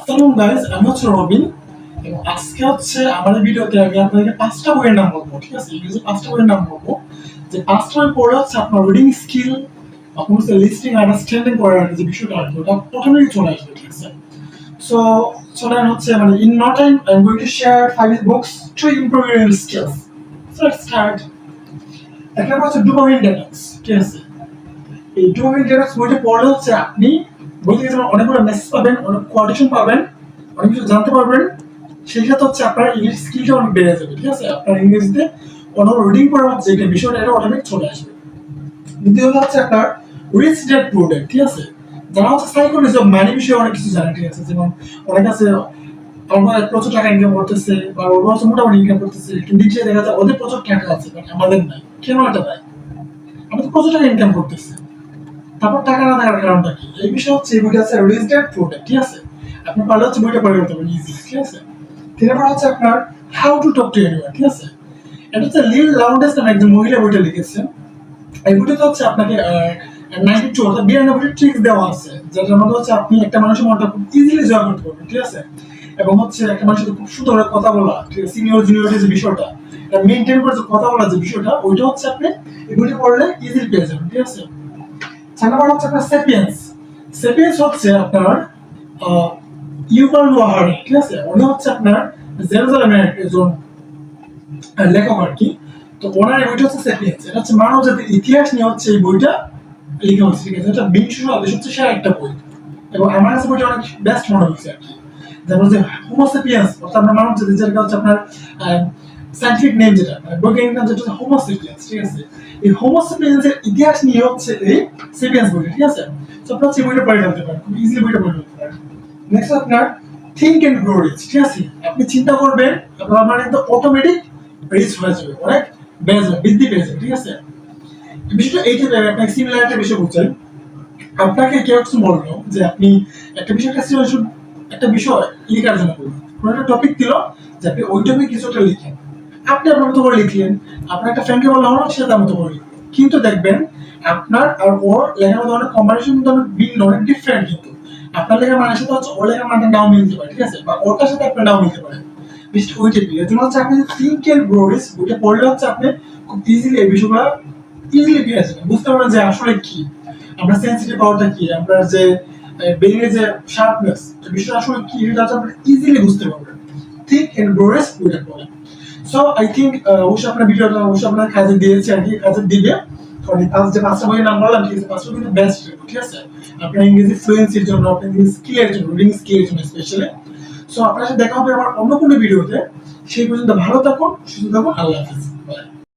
আসসালামু গাইস, আমি হচ্ছে রবিন এবং আজকে হচ্ছে আমাদের ভিডিওতে আমি আপনাদেরকে পাঁচটা বইয়ের নাম বলবো। ঠিক আছে, ইংরেজি পাঁচটা বইয়ের নাম বলবো। যে পাঁচটা বই পড়ে হচ্ছে আপনার রিডিং স্কিল, আপনার হচ্ছে লিস্টিং আন্ডারস্ট্যান্ডিং করার যে বিষয়টা আছে ওটা প্রথমেই চলে আসবে। ঠিক আছে, সো চলেন হচ্ছে মানে in no time I am going to share 5 books to improve your skills. So let's start. একটা হচ্ছে ডোপামিন ডেটক্স। ঠিক আছে, এই ডোপামিন ডেটক্স বইটা পড়লে হচ্ছে আপনি বই থেকে যেমন অনেকগুলো মেসেজ পাবেন, অনেক কোয়ালিটিশন পাবেন, অনেক কিছু জানতে পারবেন। সেই সাথে হচ্ছে আপনার ইংলিশ স্কিলটা অনেক বেড়ে যাবে। ঠিক আছে, আপনার ইংরেজিতে কোনো রিডিং করার যে বিষয়টা এটা অটোমেটিক চলে আসবে। দ্বিতীয়ত হচ্ছে আপনার রিচ ড্যাড পুয়ার ড্যাড। ঠিক আছে, যারা হচ্ছে সাইকোলজি অফ মানি বিষয়ে অনেক কিছু জানে। ঠিক আছে, যেমন অনেক আছে আমার প্রচুর টাকা ইনকাম করতেছে বা ওরা হচ্ছে মোটামুটি ইনকাম করতেছে, কিন্তু নিচে দেখা যায় ওদের প্রচুর টাকা আছে বাট আমাদের নাই। কেন এটা নাই? আমরা তো প্রচুর টাকা ইনকাম করতেছি, তারপর টাকা না থাকার কারণটা কি? এই বিষয় হচ্ছে এই বইটা আছে রিচ ড্যাড পুয়ার ড্যাড। ঠিক আছে, আপনি পারলে হচ্ছে বইটা পড়ে করতে পারেন ইজি। ঠিক আছে, তারপর হচ্ছে আপনার how to talk to anyone. ঠিক আছে, এটা হচ্ছে লিল লাউন্ডেস নামে একজন মহিলা বইটা লিখেছেন। এই বইটাতে হচ্ছে আপনাকে 92 অর্থাৎ 92টি ট্রিক্স দেওয়া আছে, যেটার মধ্যে হচ্ছে আপনি একটা মানুষের মনটা খুব ইজিলি জয় করতে পারবেন। ঠিক আছে, এবং হচ্ছে একটা মানুষের সাথে খুব সুন্দর করে কথা বলা, ঠিক আছে, সিনিয়র জুনিয়রের যে বিষয়টা এটা মেনটেন করে যে কথা বলার যে বিষয়টা ওইটা হচ্ছে আপনি এই বইটা পড়লে ইজিলি পেয়ে যাবেন। ঠিক আছে, 4 নাম্বার হচ্ছে আপনার সেপিয়েন্স। সেপিয়েন্স হচ্ছে আপনার ইউভাল নোয়া হারারি। ঠিক আছে, উনি হচ্ছে আপনার জেরুজালেমের একজন লেখক আর কি। তো ওনার এই বইটা হচ্ছে সেপিয়েন্স, এটা হচ্ছে মানব জাতির ইতিহাস নিয়ে হচ্ছে এই বইটা লেখা হচ্ছে। ঠিক আছে, এটা বিংশ শতাব্দীর সবচেয়ে সেরা একটা বই এবং আমার কাছে বইটা অনেক বেস্ট মনে হচ্ছে আর কি। যেমন যে হোমো সেপিয়েন্স অর্থাৎ আমরা মানব জাতি, যেটা হচ্ছে আপনার সায়েন্টিফিক নেম, যেটা বৈজ্ঞানিক নাম যেটা হচ্ছে হোমো সেপিয়েন্স। ঠিক আছে, এই হোমো সেপিয়েন্সের ইতিহাস নিয়ে হচ্ছে এই সেপিয়েন্স বইটা। ঠিক আছে, তো আপনারা হচ্ছে বইটা পড়ে ফেলতে পারেন, খুব ইজিলি বইটা পড়ে ফেলতে পারেন। নেক্সট আপনার থিঙ্ক এন্ড গ্রো রিচ। ঠিক আছে, আপনি চিন্তা করবেন আপনার মানে তো অটোমেটিক রিচ হয়ে যাবে, অনেক বেড়ে যাবে, বৃদ্ধি পেয়ে যাবে। ঠিক আছে, বিষয়টা এইটা আপনাকে সিমিলার একটা বিষয় বুঝছেন। আপনাকে কেউ কিছু বললো যে আপনি একটা বিষয় একটা বিষয় লেখার জন্য বলবেন, কোনো একটা টপিক দিল যে আপনি ওই টপিক কিছু একটা লিখেন। আপনি আপনার মতো করে লিখলেন, আপনার একটা ফ্রেন্ডকে বলা হলো সে তার মতো করে লিখলো, কিন্তু দেখবেন আপনার আর ওর লেখার মধ্যে অনেক কম্পারিশন কিন্তু অনেক ভিন্ন, অনেক ডিফারেন্ট। কিন্তু আপনার লেখার মানের সাথে হচ্ছে ওর লেখার মানটা নাও মিলতে পারে। ঠিক আছে, বা ওটার সাথে আপনার নাও মিলতে পারে। বিষয়টা ওই টাইপের। এর জন্য হচ্ছে আপনি থিঙ্ক এন্ড গ্রো রিচ বইটা পড়লে হচ্ছে আপনি খুব ইজিলি এই বিষয়গুলো ইজিলি পেয়ে যাবেন, বুঝতে পারবেন যে আসলে কি আমরা সেন্সিটিভ পাওয়ারটা কি, আমরা যে ব্রেইনের যে শার্পনেস এই বিষয়টা আসলে কি, এটা আপনি ইজিলি বুঝতে পারবেন থিঙ্ক এন্ড গ্রো রিচ বইটা পড়লে। সো আই থিঙ্ক অবশ্যই আপনার ভিডিওটা অবশ্যই আপনার কাজে দিয়েছে আর কি, কাজে দিবে। কারণ এই যে পাঁচটা বইয়ের নাম বললাম, ঠিক আছে, পাঁচটা কিন্তু বেস্ট। ঠিক আছে, আপনার ইংরেজি ফ্লুয়েন্সির জন্য, আপনার ইংরেজি স্কিলের জন্য, রিডিং স্কিলের জন্য স্পেশালি। সো আপনার সাথে দেখা হবে আমার অন্য কোনো ভিডিওতে। সেই পর্যন্ত ভালো থাকুন, সুস্থ থাকুন, আল্লাহ হাফিজ।